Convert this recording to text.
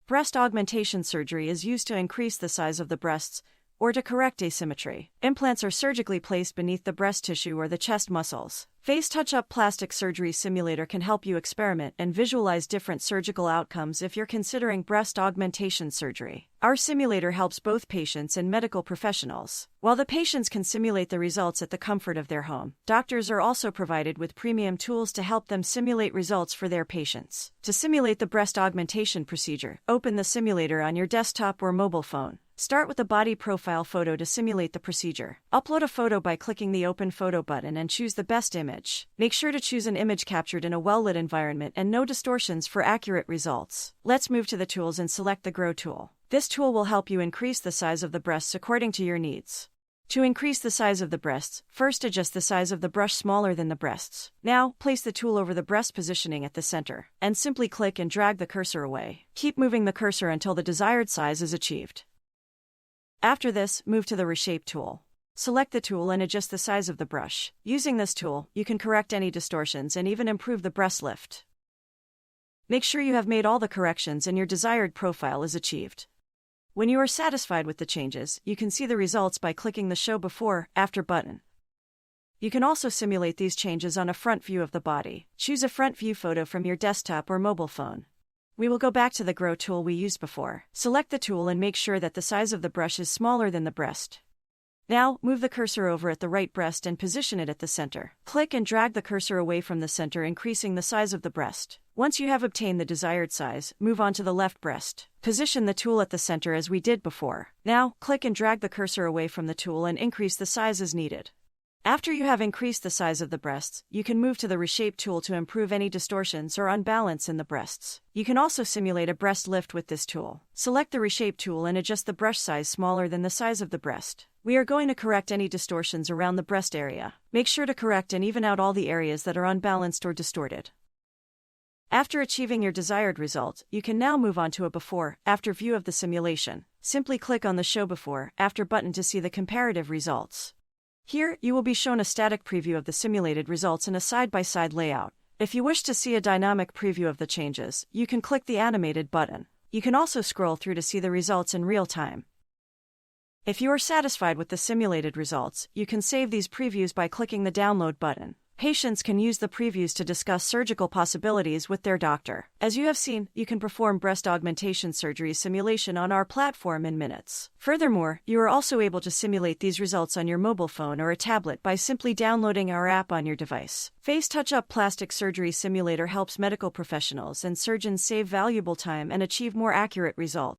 Breast augmentation surgery is used to increase the size of the breasts or to correct asymmetry. Implants are surgically placed beneath the breast tissue or the chest muscles. FaceTouchUp Plastic Surgery Simulator can help you experiment and visualize different surgical outcomes if you're considering breast augmentation surgery. Our simulator helps both patients and medical professionals. While the patients can simulate the results at the comfort of their home, doctors are also provided with premium tools to help them simulate results for their patients. To simulate the breast augmentation procedure, open the simulator on your desktop or mobile phone. Start with a body profile photo to simulate the procedure. Upload a photo by clicking the Open Photo button and choose the best image. Make sure to choose an image captured in a well-lit environment and no distortions for accurate results. Let's move to the tools and select the Grow tool. This tool will help you increase the size of the breasts according to your needs. To increase the size of the breasts, first adjust the size of the brush smaller than the breasts. Now, place the tool over the breast positioning at the center, and simply click and drag the cursor away. Keep moving the cursor until the desired size is achieved. After this, move to the Reshape tool. Select the tool and adjust the size of the brush. Using this tool, you can correct any distortions and even improve the breast lift. Make sure you have made all the corrections and your desired profile is achieved. When you are satisfied with the changes, you can see the results by clicking the Show Before, After button. You can also simulate these changes on a front view of the body. Choose a front view photo from your desktop or mobile phone. We will go back to the Grow tool we used before. Select the tool and make sure that the size of the brush is smaller than the breast. Now, move the cursor over at the right breast and position it at the center. Click and drag the cursor away from the center, increasing the size of the breast. Once you have obtained the desired size, move on to the left breast. Position the tool at the center as we did before. Now, click and drag the cursor away from the tool and increase the size as needed. After you have increased the size of the breasts, you can move to the Reshape tool to improve any distortions or unbalance in the breasts. You can also simulate a breast lift with this tool. Select the Reshape tool and adjust the brush size smaller than the size of the breast. We are going to correct any distortions around the breast area. Make sure to correct and even out all the areas that are unbalanced or distorted. After achieving your desired result, you can now move on to a before-after view of the simulation. Simply click on the Show Before, After button to see the comparative results. Here, you will be shown a static preview of the simulated results in a side-by-side layout. If you wish to see a dynamic preview of the changes, you can click the Animated button. You can also scroll through to see the results in real time. If you are satisfied with the simulated results, you can save these previews by clicking the Download button. Patients can use the previews to discuss surgical possibilities with their doctor. As you have seen, you can perform breast augmentation surgery simulation on our platform in minutes. Furthermore, you are also able to simulate these results on your mobile phone or a tablet by simply downloading our app on your device. FaceTouchUp Plastic Surgery Simulator helps medical professionals and surgeons save valuable time and achieve more accurate results.